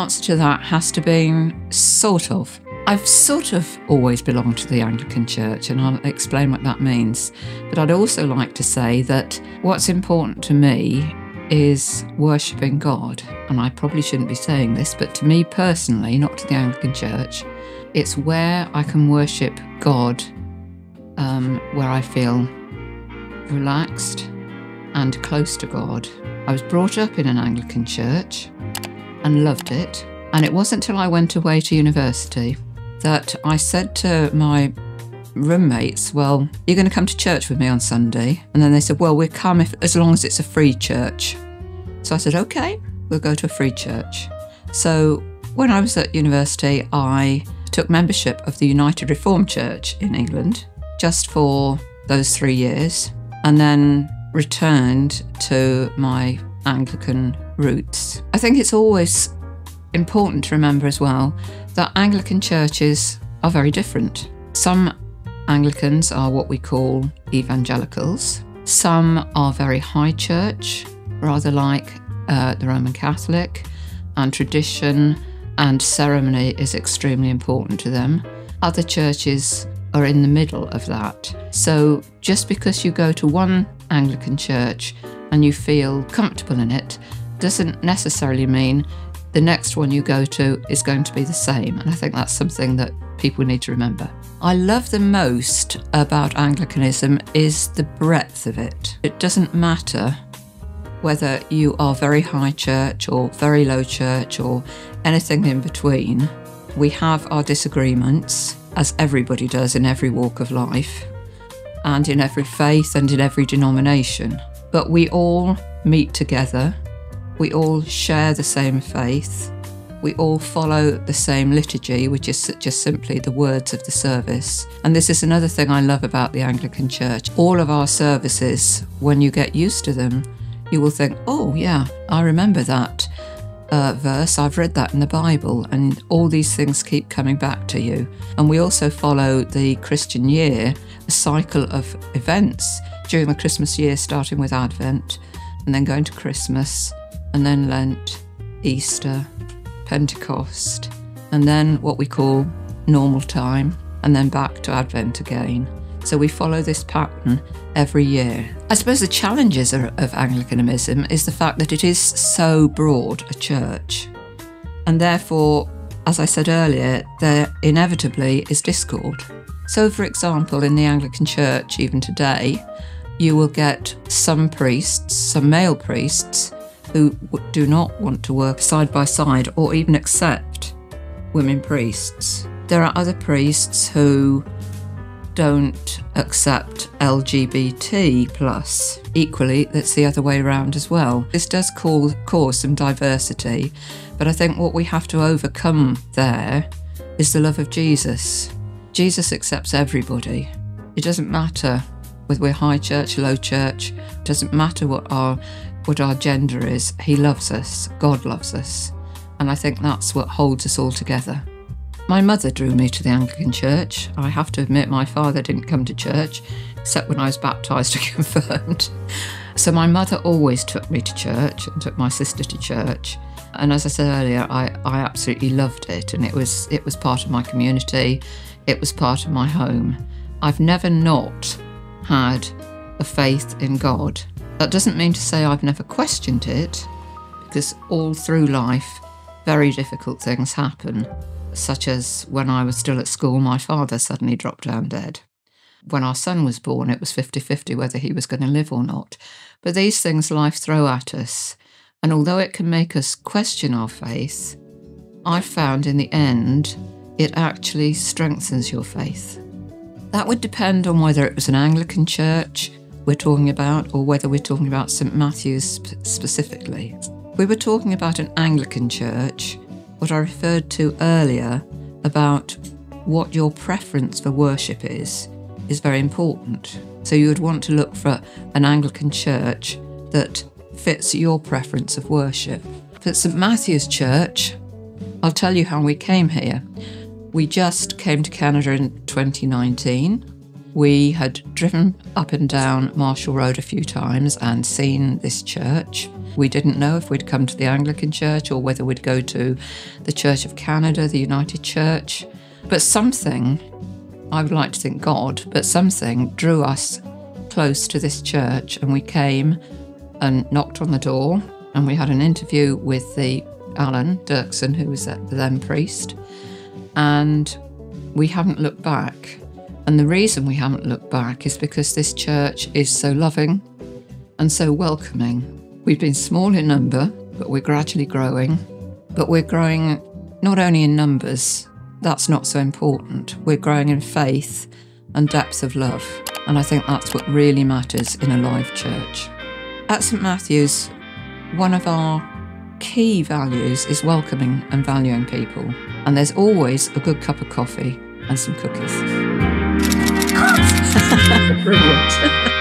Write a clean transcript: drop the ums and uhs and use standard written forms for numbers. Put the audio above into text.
answer to that has to be sort of. I've sort of always belonged to the Anglican Church, and I'll explain what that means. But I'd also like to say that what's important to me is worshipping God. And I probably shouldn't be saying this, but to me personally, not to the Anglican Church, it's where I can worship God, where I feel relaxed and close to God. I was brought up in an Anglican church and loved it. And it wasn't until I went away to university that I said to my roommates, well, you're going to come to church with me on Sunday? And then they said, well, we'll come as long as it's a free church. So I said, okay, we'll go to a free church. So when I was at university, I took membership of the United Reformed Church in England just for those 3 years, and then returned to my Anglican roots. I think it's always important to remember as well that Anglican churches are very different. Some Anglicans are what we call evangelicals. Some are very high church, rather like the Roman Catholic, and tradition and ceremony is extremely important to them. Other churches are in the middle of that. So just because you go to one Anglican church and you feel comfortable in it doesn't necessarily mean the next one you go to is going to be the same. And I think that's something that people need to remember. I love the most about Anglicanism is the breadth of it. It doesn't matter whether you are very high church or very low church or anything in between. We have our disagreements, as everybody does in every walk of life, and in every faith and in every denomination. But we all meet together. We all share the same faith. We all follow the same liturgy, which is just simply the words of the service. And this is another thing I love about the Anglican Church. All of our services, when you get used to them, you will think, oh yeah, I remember that verse, I've read that in the Bible, and all these things keep coming back to you. And we also follow the Christian year, a cycle of events during the Christmas year, starting with Advent, and then going to Christmas, and then Lent, Easter, Pentecost, and then what we call normal time, and then back to Advent again. So we follow this pattern every year. I suppose the challenges of Anglicanism is the fact that it is so broad a church. And therefore, as I said earlier, there inevitably is discord. So for example, in the Anglican Church, even today, you will get some priests, some male priests, who do not want to work side by side or even accept women priests. There are other priests who don't accept LGBT+. Equally, that's the other way around as well. This does cause some diversity, but I think what we have to overcome there is the love of Jesus. Jesus accepts everybody. It doesn't matter whether we're high church, low church, it doesn't matter what our gender is. He loves us, God loves us. And I think that's what holds us all together. My mother drew me to the Anglican Church. I have to admit my father didn't come to church, except when I was baptised and confirmed. So my mother always took me to church and took my sister to church. And as I said earlier, I absolutely loved it. And it was part of my community. It was part of my home. I've never not had a faith in God. That doesn't mean to say I've never questioned it, because all through life, very difficult things happen. Such as when I was still at school, my father suddenly dropped down dead. When our son was born, it was 50-50 whether he was going to live or not. But these things life throw at us. And although it can make us question our faith, I've found in the end, it actually strengthens your faith. That would depend on whether it was an Anglican church we're talking about, or whether we're talking about St Matthew's specifically. If we were talking about an Anglican church, what I referred to earlier about what your preference for worship is very important. So you would want to look for an Anglican church that fits your preference of worship. At St Matthew's Church, I'll tell you how we came here. We just came to Canada in 2019, We had driven up and down Marshall Road a few times and seen this church. We didn't know if we'd come to the Anglican Church or whether we'd go to the Church of Canada, the United Church. But something, I would like to think God, but something drew us close to this church, and we came and knocked on the door, and we had an interview with the Alan Dirksen, who was the then priest, and we haven't looked back. And the reason we haven't looked back is because this church is so loving and so welcoming. We've been small in number, but we're gradually growing. But we're growing not only in numbers, that's not so important. We're growing in faith and depth of love. And I think that's what really matters in a live church. At St Matthew's, one of our key values is welcoming and valuing people. And there's always a good cup of coffee and some cookies. Brilliant.